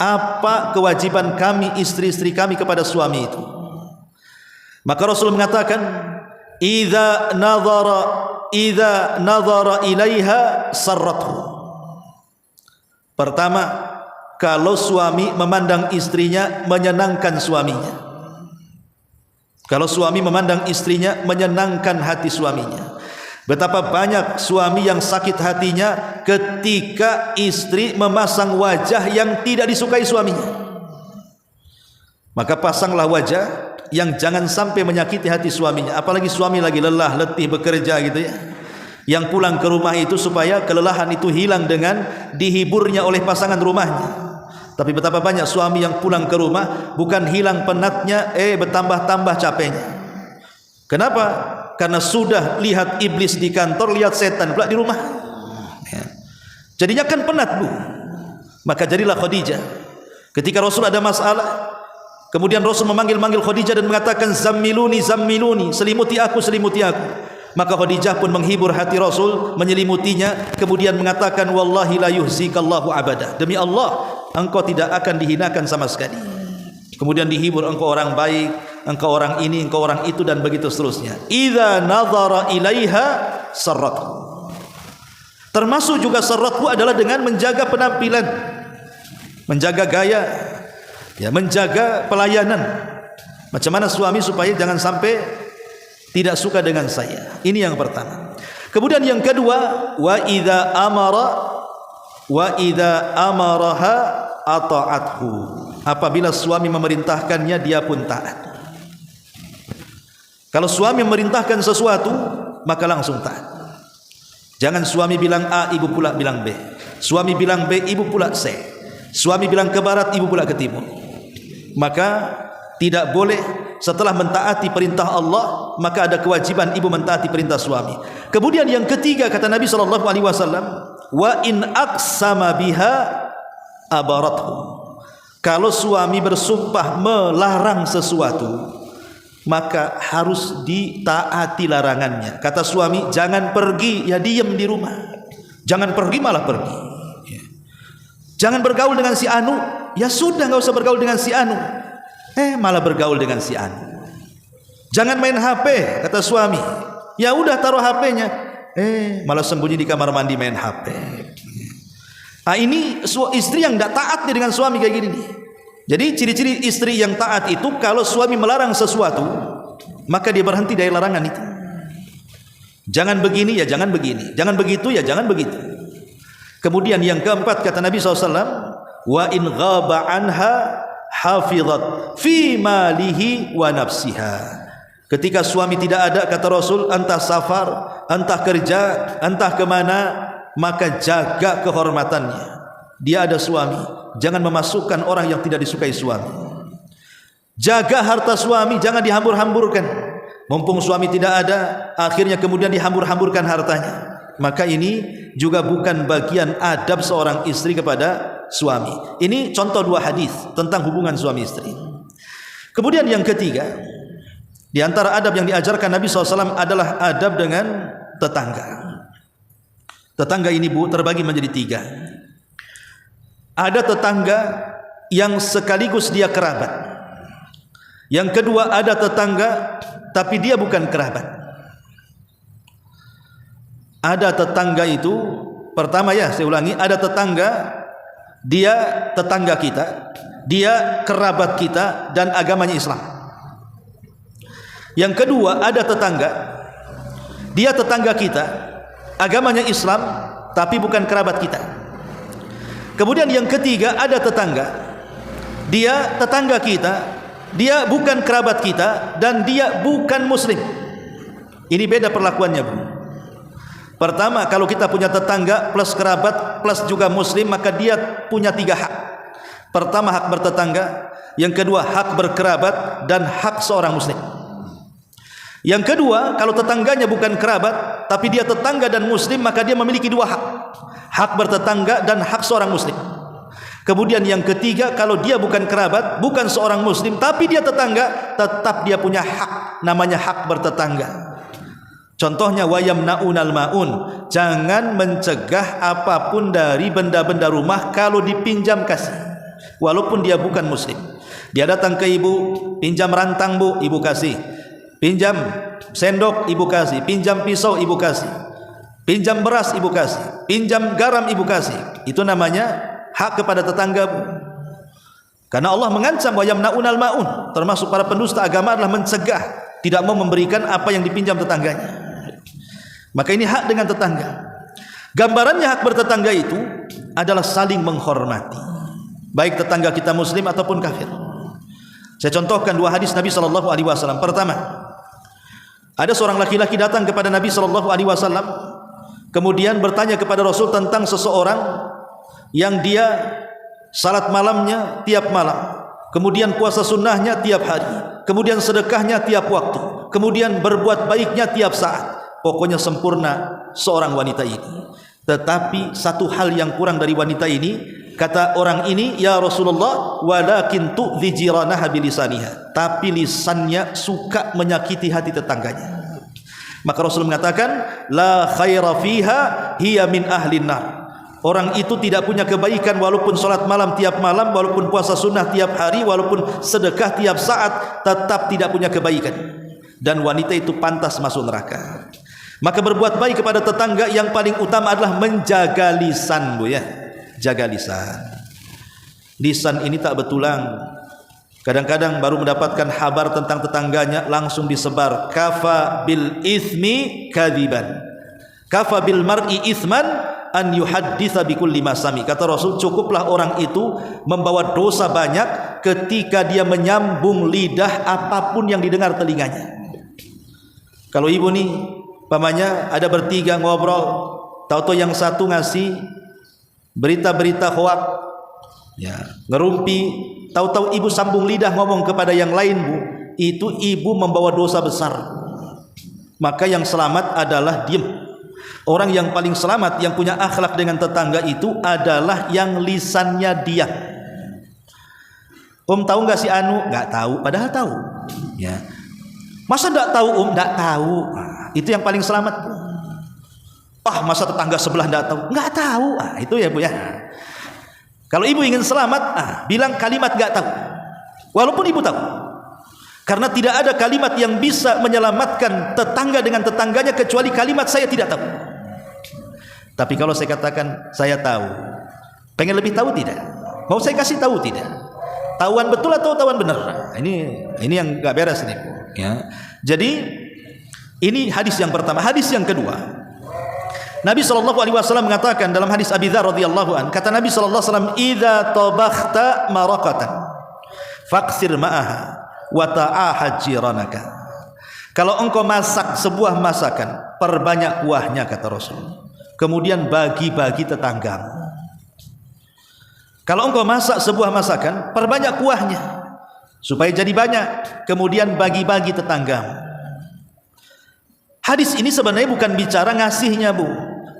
apa kewajiban kami istri-istri kami kepada suami itu? Maka Rasul mengatakan, idza nadhara ilaiha sarrathu. Pertama, kalau suami memandang istrinya, menyenangkan suaminya. Kalau suami memandang istrinya, menyenangkan hati suaminya. Betapa banyak suami yang sakit hatinya ketika istri memasang wajah yang tidak disukai suaminya. Maka pasanglah wajah yang jangan sampai menyakiti hati suaminya. Apalagi suami lagi lelah, letih bekerja gitu ya, yang pulang ke rumah itu supaya kelelahan itu hilang dengan dihiburnya oleh pasangan rumahnya. Tapi betapa banyak suami yang pulang ke rumah bukan hilang penatnya, bertambah-tambah capeknya. Kenapa? Karena sudah lihat iblis di kantor, lihat setan pula di rumah. Jadinya kan penat, Bu. Maka jadilah Khadijah. Ketika Rasul ada masalah, kemudian Rasul memanggil-manggil Khadijah dan mengatakan, zammiluni, zammiluni, selimuti aku, selimuti aku. Maka Khadijah pun menghibur hati Rasul, menyelimutinya, kemudian mengatakan, wallahi la yuhzikallahu abada. Demi Allah, engkau tidak akan dihinakan sama sekali. Kemudian dihibur, engkau orang baik, engkau orang ini, engkau orang itu, dan begitu seterusnya. Idza nadhara ilaiha sarrathu. Termasuk juga sarrathu adalah dengan menjaga penampilan, menjaga gaya, ya, menjaga pelayanan. Macam mana suami supaya jangan sampai tidak suka dengan saya. Ini yang pertama. Kemudian yang kedua, wa idza amaraha ata'athu. Apabila suami memerintahkannya, dia pun taat. Kalau suami memerintahkan sesuatu, maka langsung taat. Jangan suami bilang A, ibu pula bilang B. Suami bilang B, ibu pula C. Suami bilang ke barat, ibu pula ke timur. Maka tidak boleh setelah mentaati perintah Allah, maka ada kewajiban ibu mentaati perintah suami. Kemudian yang ketiga, kata Nabi SAW, wa in aqsama biha abarathu. Kalau suami bersumpah melarang sesuatu, maka harus ditaati larangannya. Kata suami, jangan pergi, ya diam di rumah. Jangan pergi, malah pergi. Jangan bergaul dengan si Anu, ya sudah, nggak usah bergaul dengan si Anu. Malah bergaul dengan si Anu. Jangan main HP, kata suami. Ya udah, taruh HP-nya. Malah sembunyi di kamar mandi main HP. Nah, ini istri yang tidak taat nih dengan suami kayak gini nih. Jadi ciri-ciri istri yang taat itu, kalau suami melarang sesuatu, maka dia berhenti dari larangan itu. Jangan begini, ya jangan begini. Jangan begitu, ya jangan begitu. Kemudian yang keempat, kata Nabi SAW, wa in ghaba anha hafizat fi malihi wa nafsiha. Ketika suami tidak ada, kata Rasul, entah safar, entah kerja, entah kemana, maka jaga kehormatannya. Dia ada suami, jangan memasukkan orang yang tidak disukai suami. Jaga harta suami, jangan dihambur-hamburkan. Mumpung suami tidak ada, akhirnya kemudian dihambur-hamburkan hartanya. Maka ini juga bukan bagian adab seorang istri kepada suami. Ini contoh dua hadis tentang hubungan suami istri. Kemudian yang ketiga, Di antara adab yang diajarkan Nabi SAW adalah adab dengan tetangga. Tetangga ini Bu terbagi menjadi 3. Ada tetangga yang sekaligus dia kerabat. Yang kedua ada tetangga tapi dia bukan kerabat. Ada tetangga itu, pertama ya saya ulangi, ada tetangga, dia tetangga kita, dia kerabat kita dan agamanya Islam. Yang kedua ada tetangga, dia tetangga kita, agamanya Islam tapi bukan kerabat kita. Kemudian yang ketiga ada tetangga, dia tetangga kita, dia bukan kerabat kita dan dia bukan muslim. Ini beda perlakuannya Bu. Pertama, kalau kita punya tetangga plus kerabat plus juga muslim, maka dia punya 3 hak. Pertama hak bertetangga, yang kedua hak berkerabat dan hak seorang muslim. Yang kedua, kalau tetangganya bukan kerabat tapi dia tetangga dan muslim, maka dia memiliki 2 hak. Hak bertetangga dan hak seorang muslim. Kemudian yang ketiga, kalau dia bukan kerabat, bukan seorang muslim tapi dia tetangga, tetap dia punya hak, namanya hak bertetangga. Contohnya wayamnaunal maun, jangan mencegah apapun dari benda-benda rumah kalau dipinjam kasih, walaupun dia bukan muslim. Dia datang ke ibu, pinjam rantang Bu, ibu kasih. Pinjam sendok, ibu kasih. Pinjam pisau, ibu kasih. Pinjam beras, ibu kasih. Pinjam garam, ibu kasih. Itu namanya hak kepada tetangga Bu. Karena Allah mengancam wayamnaunal maun, termasuk para pendusta agama adalah mencegah, tidak mau memberikan apa yang dipinjam tetangganya. Maka ini hak dengan tetangga. Gambarannya hak bertetangga itu adalah saling menghormati, baik tetangga kita muslim ataupun kafir. Saya contohkan 2 hadis Nabi SAW. Pertama, ada seorang laki-laki datang kepada Nabi SAW, kemudian bertanya kepada Rasul tentang seseorang yang dia salat malamnya tiap malam, kemudian puasa sunnahnya tiap hari, kemudian sedekahnya tiap waktu, kemudian berbuat baiknya tiap saat. Pokoknya sempurna seorang wanita ini. Tetapi satu hal yang kurang dari wanita ini, kata orang ini, ya Rasulullah, walakin tu'dhi jiranaha bilisaniha, tapi lisannya suka menyakiti hati tetangganya. Maka Rasul mengatakan, la khaira fiha hiya min ahlin nar. Orang itu tidak punya kebaikan walaupun salat malam tiap malam, walaupun puasa sunnah tiap hari, walaupun sedekah tiap saat, tetap tidak punya kebaikan. Dan wanita itu pantas masuk neraka. Maka berbuat baik kepada tetangga yang paling utama adalah menjaga lisan Bu ya. Jaga lisan. Lisan ini tak betulang. Kadang-kadang baru mendapatkan kabar tentang tetangganya langsung disebar. Kafa bil ithmi kadiban. Kafa bil mar'i ithman an yuhadditsa bikulli ma sami. Kata Rasul, cukuplah orang itu membawa dosa banyak ketika dia menyambung lidah apapun yang didengar telinganya. Kalau ibu nih pamannya ada bertiga ngobrol, tahu-tahu yang satu ngasih berita-berita hoak, ya, ngerumpi, tahu-tahu ibu sambung lidah ngomong kepada yang lain Bu, itu ibu membawa dosa besar. Maka yang selamat adalah diam. Orang yang paling selamat, yang punya akhlak dengan tetangga itu adalah yang lisannya diam. Tahu nggak si Anu? Nggak tahu, padahal tahu. Ya. Masa nggak tahu Nggak tahu. Itu yang paling selamat Bu. Masa tetangga sebelah nggak tahu? Nggak tahu. Itu ya Bu ya. Kalau ibu ingin selamat, bilang kalimat nggak tahu, walaupun ibu tahu. Karena tidak ada kalimat yang bisa menyelamatkan tetangga dengan tetangganya kecuali kalimat saya tidak tahu. Tapi kalau saya katakan saya tahu, pengen lebih tahu tidak? Mau saya kasih tahu tidak? Tahuan betul atau tahuan benar? Ini yang nggak beres ini Bu. Ya. Jadi ini hadis yang pertama. Hadis yang kedua, Nabi SAW mengatakan dalam hadis Abi Dzar radhiyallahu an, kata Nabi SAW, idza tabakhta maraqatan faqsir ma'aha wa ta'ahad jiranaka. Kalau engkau masak sebuah masakan, perbanyak kuahnya kata Rasul, kemudian bagi-bagi tetanggamu. Kalau engkau masak sebuah masakan, perbanyak kuahnya supaya jadi banyak, kemudian bagi-bagi tetanggamu. Hadis ini sebenarnya bukan bicara ngasihnya Bu,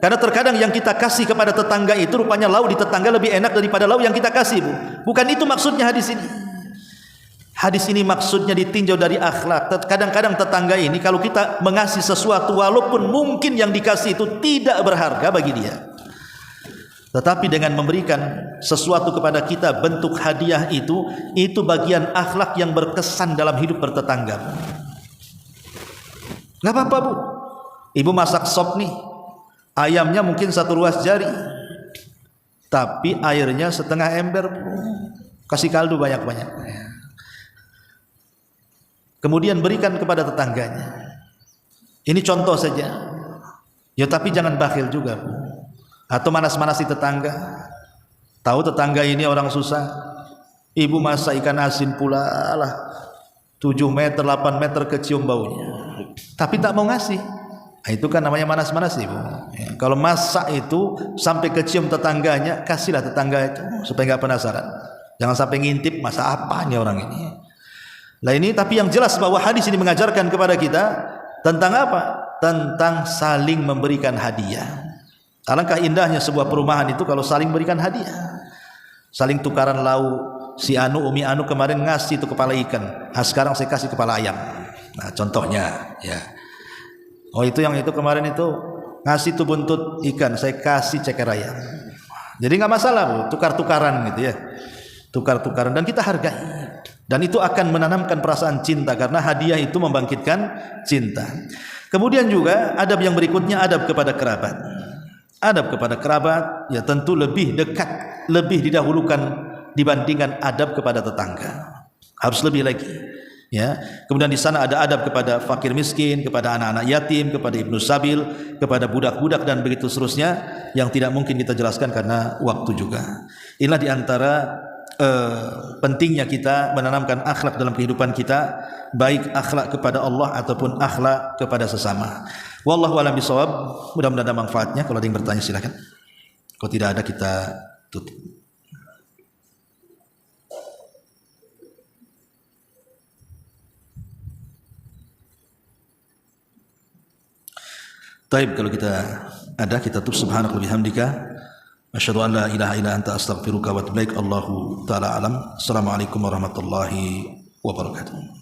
karena terkadang yang kita kasih kepada tetangga itu rupanya lauk di tetangga lebih enak daripada lauk yang kita kasih Bu. Bukan itu maksudnya hadis ini. Hadis ini maksudnya ditinjau dari akhlak. Kadang-kadang tetangga ini kalau kita mengasih sesuatu walaupun mungkin yang dikasih itu tidak berharga bagi dia, tetapi dengan memberikan sesuatu kepada kita bentuk hadiah itu bagian akhlak yang berkesan dalam hidup bertetangga. Nggak apa-apa bu, ibu masak sop nih, ayamnya mungkin 1 ruas jari, tapi airnya setengah ember, kasih kaldu banyak-banyak. Kemudian berikan kepada tetangganya. Ini contoh saja. Ya tapi jangan bakhil juga bu. Atau manas-manasi tetangga. Tahu tetangga ini orang susah, ibu masak ikan asin pula lah, 7 meter 8 meter kecium baunya, tapi tak mau ngasih. Nah, itu kan namanya manas-manasi bu. Ya, kalau masak itu sampai kecium tetangganya, kasihlah tetangga itu supaya nggak penasaran. Jangan sampai ngintip masak apanya orang ini. Nah ini, tapi yang jelas bahwa hadis ini mengajarkan kepada kita tentang apa? Tentang saling memberikan hadiah. Alangkah indahnya sebuah perumahan itu kalau saling berikan hadiah, saling tukaran lauk. Si Anu, Umi Anu kemarin ngasih itu kepala ikan, nah sekarang saya kasih kepala ayam. Nah contohnya ya. Oh itu yang itu kemarin itu ngasih itu buntut ikan, saya kasih ceker ayam. Jadi nggak masalah bu, tukar-tukaran gitu ya, tukar-tukaran, dan kita hargai. Dan itu akan menanamkan perasaan cinta, karena hadiah itu membangkitkan cinta. Kemudian juga adab yang berikutnya, adab kepada kerabat. Adab kepada kerabat ya tentu lebih dekat, lebih didahulukan dibandingkan adab kepada tetangga. Harus lebih lagi. Ya. Kemudian di sana ada adab kepada fakir miskin, kepada anak-anak yatim, kepada ibnu sabil, kepada budak-budak dan begitu seterusnya yang tidak mungkin kita jelaskan karena waktu juga. Inilah di antara pentingnya kita menanamkan akhlak dalam kehidupan kita, baik akhlak kepada Allah ataupun akhlak kepada sesama. Wallahu a'lam bishawab. Mudah-mudahan ada manfaatnya. Kalau ada yang bertanya silakan. Kalau tidak ada kita tutup. Taib, kalau kita ada kita tutup. Subhanaka wa bihamdika asyhadu an la ilaha illa anta astaghfiruka wa atubu ilaik. Allahu taala alam. Assalamualaikum warahmatullahi wabarakatuh.